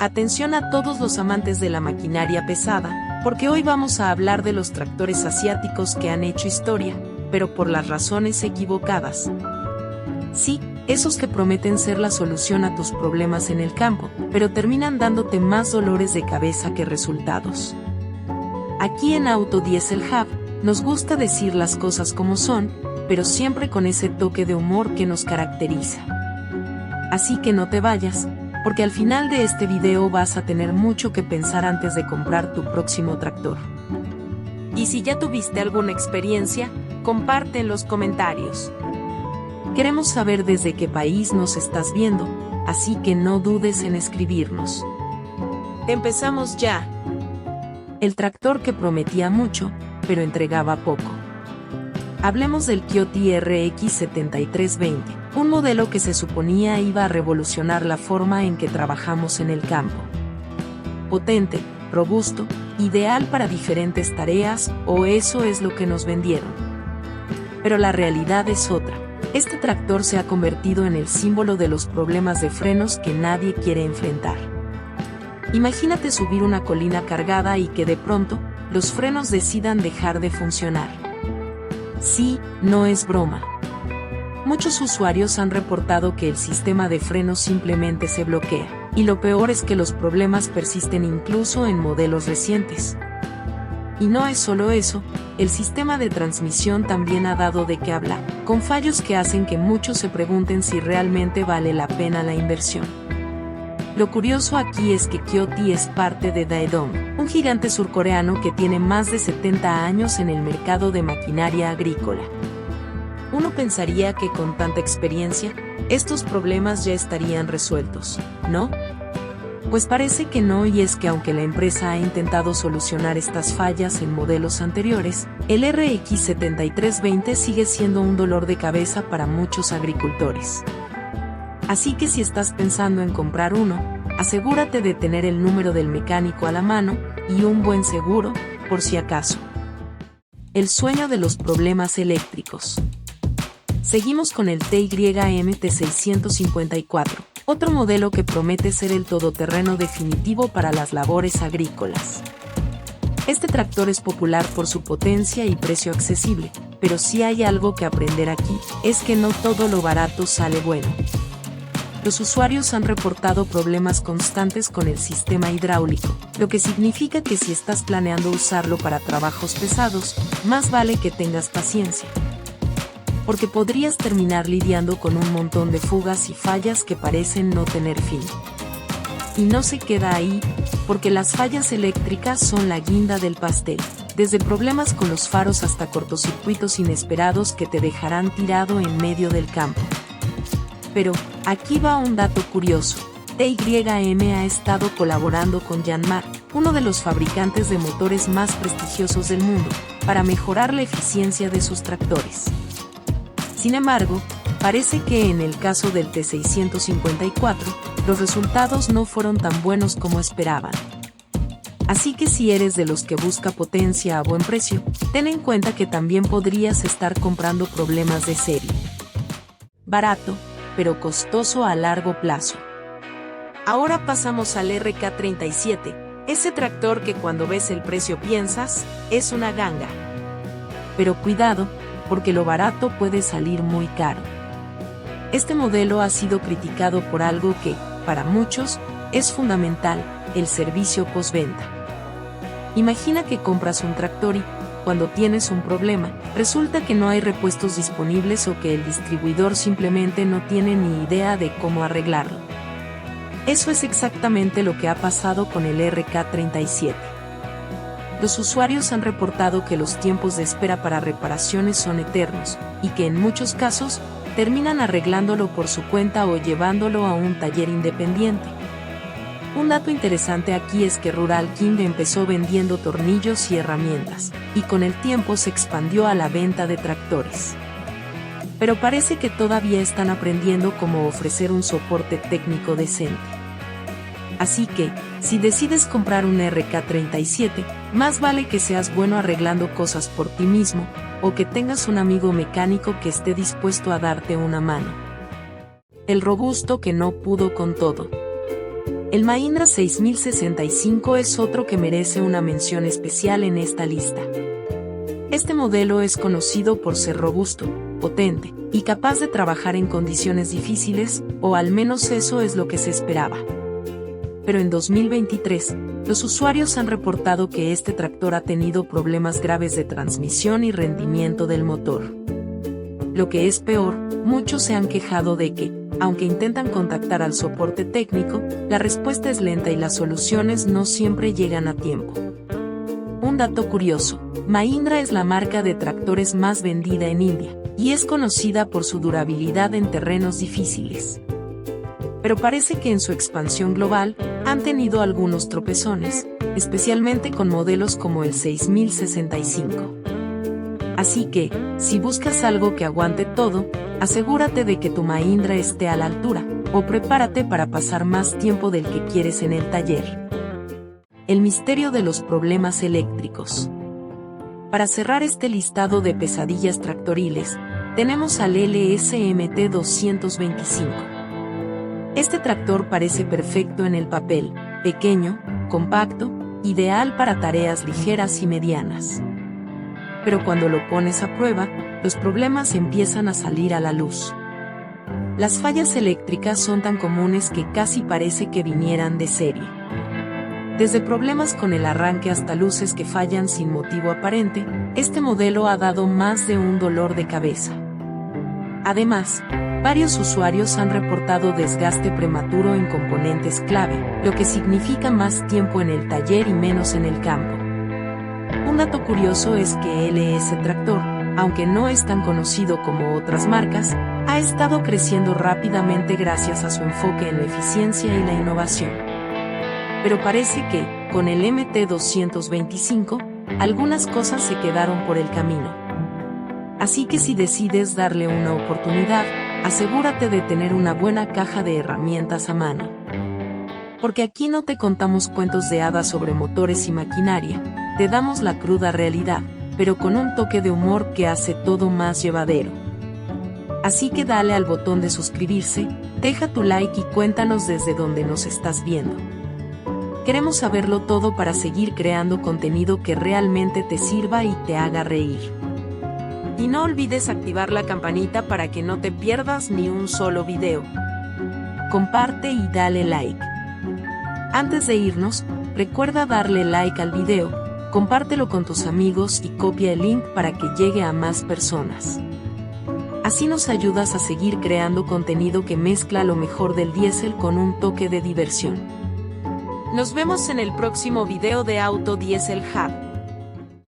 Atención a todos los amantes de la maquinaria pesada, porque hoy vamos a hablar de los tractores asiáticos que han hecho historia, pero por las razones equivocadas. Sí, esos que prometen ser la solución a tus problemas en el campo, pero terminan dándote más dolores de cabeza que resultados. Aquí en Auto Diesel Hub, nos gusta decir las cosas como son, pero siempre con ese toque de humor que nos caracteriza. Así que no te vayas, porque al final de este video vas a tener mucho que pensar antes de comprar tu próximo tractor. Y si ya tuviste alguna experiencia, comparte en los comentarios. Queremos saber desde qué país nos estás viendo, así que no dudes en escribirnos. Empezamos ya. El tractor que prometía mucho, pero entregaba poco. Hablemos del Kioti RX 7320, un modelo que se suponía iba a revolucionar la forma en que trabajamos en el campo. Potente, robusto, ideal para diferentes tareas, o eso es lo que nos vendieron. Pero la realidad es otra. Este tractor se ha convertido en el símbolo de los problemas de frenos que nadie quiere enfrentar. Imagínate subir una colina cargada y que de pronto, los frenos decidan dejar de funcionar. Sí, no es broma. Muchos usuarios han reportado que el sistema de frenos simplemente se bloquea, y lo peor es que los problemas persisten incluso en modelos recientes. Y no es solo eso, el sistema de transmisión también ha dado de qué hablar, con fallos que hacen que muchos se pregunten si realmente vale la pena la inversión. Lo curioso aquí es que Kioti es parte de Daedong, un gigante surcoreano que tiene más de 70 años en el mercado de maquinaria agrícola. Uno pensaría que con tanta experiencia, estos problemas ya estarían resueltos, ¿no? Pues parece que no, y es que aunque la empresa ha intentado solucionar estas fallas en modelos anteriores, el RX 7320 sigue siendo un dolor de cabeza para muchos agricultores. Así que si estás pensando en comprar uno, asegúrate de tener el número del mecánico a la mano y un buen seguro, por si acaso. El sueño de los problemas eléctricos. Seguimos con el TYM T654, otro modelo que promete ser el todoterreno definitivo para las labores agrícolas. Este tractor es popular por su potencia y precio accesible, pero si hay algo que aprender aquí, es que no todo lo barato sale bueno. Los usuarios han reportado problemas constantes con el sistema hidráulico, lo que significa que si estás planeando usarlo para trabajos pesados, más vale que tengas paciencia. Porque podrías terminar lidiando con un montón de fugas y fallas que parecen no tener fin. Y no se queda ahí, porque las fallas eléctricas son la guinda del pastel, desde problemas con los faros hasta cortocircuitos inesperados que te dejarán tirado en medio del campo. Pero, aquí va un dato curioso. TYM ha estado colaborando con Yanmar, uno de los fabricantes de motores más prestigiosos del mundo, para mejorar la eficiencia de sus tractores. Sin embargo, parece que en el caso del T654, los resultados no fueron tan buenos como esperaban. Así que si eres de los que busca potencia a buen precio, ten en cuenta que también podrías estar comprando problemas de serie. Barato, pero costoso a largo plazo. Ahora pasamos al RK37, ese tractor que cuando ves el precio piensas, es una ganga. Pero cuidado, porque lo barato puede salir muy caro. Este modelo ha sido criticado por algo que, para muchos, es fundamental, el servicio postventa. Imagina que compras un tractor y, cuando tienes un problema, resulta que no hay repuestos disponibles o que el distribuidor simplemente no tiene ni idea de cómo arreglarlo. Eso es exactamente lo que ha pasado con el RK37. Los usuarios han reportado que los tiempos de espera para reparaciones son eternos, y que en muchos casos, terminan arreglándolo por su cuenta o llevándolo a un taller independiente. Un dato interesante aquí es que Rural King empezó vendiendo tornillos y herramientas, y con el tiempo se expandió a la venta de tractores. Pero parece que todavía están aprendiendo cómo ofrecer un soporte técnico decente. Así que, si decides comprar un RK37, más vale que seas bueno arreglando cosas por ti mismo, o que tengas un amigo mecánico que esté dispuesto a darte una mano. El robusto que no pudo con todo. El Mahindra 6065 es otro que merece una mención especial en esta lista. Este modelo es conocido por ser robusto, potente y capaz de trabajar en condiciones difíciles, o al menos eso es lo que se esperaba. Pero en 2023, los usuarios han reportado que este tractor ha tenido problemas graves de transmisión y rendimiento del motor. Lo que es peor, muchos se han quejado de que, aunque intentan contactar al soporte técnico, la respuesta es lenta y las soluciones no siempre llegan a tiempo. Un dato curioso, Mahindra es la marca de tractores más vendida en India, y es conocida por su durabilidad en terrenos difíciles. Pero parece que en su expansión global, han tenido algunos tropezones, especialmente con modelos como el 6065. Así que, si buscas algo que aguante todo, asegúrate de que tu Mahindra esté a la altura, o prepárate para pasar más tiempo del que quieres en el taller. El misterio de los problemas eléctricos. Para cerrar este listado de pesadillas tractoriles, tenemos al LSMT 225. Este tractor parece perfecto en el papel, pequeño, compacto, ideal para tareas ligeras y medianas. Pero cuando lo pones a prueba, los problemas empiezan a salir a la luz. Las fallas eléctricas son tan comunes que casi parece que vinieran de serie. Desde problemas con el arranque hasta luces que fallan sin motivo aparente, este modelo ha dado más de un dolor de cabeza. Además, varios usuarios han reportado desgaste prematuro en componentes clave, lo que significa más tiempo en el taller y menos en el campo. Un dato curioso es que LS Tractor, aunque no es tan conocido como otras marcas, ha estado creciendo rápidamente gracias a su enfoque en la eficiencia y la innovación. Pero parece que, con el MT225, algunas cosas se quedaron por el camino. Así que si decides darle una oportunidad, asegúrate de tener una buena caja de herramientas a mano. Porque aquí no te contamos cuentos de hadas sobre motores y maquinaria, te damos la cruda realidad, pero con un toque de humor que hace todo más llevadero. Así que dale al botón de suscribirse, deja tu like y cuéntanos desde dónde nos estás viendo. Queremos saberlo todo para seguir creando contenido que realmente te sirva y te haga reír. Y no olvides activar la campanita para que no te pierdas ni un solo video. Comparte y dale like. Antes de irnos, recuerda darle like al video, compártelo con tus amigos y copia el link para que llegue a más personas. Así nos ayudas a seguir creando contenido que mezcla lo mejor del diésel con un toque de diversión. Nos vemos en el próximo video de Auto Diesel Hub.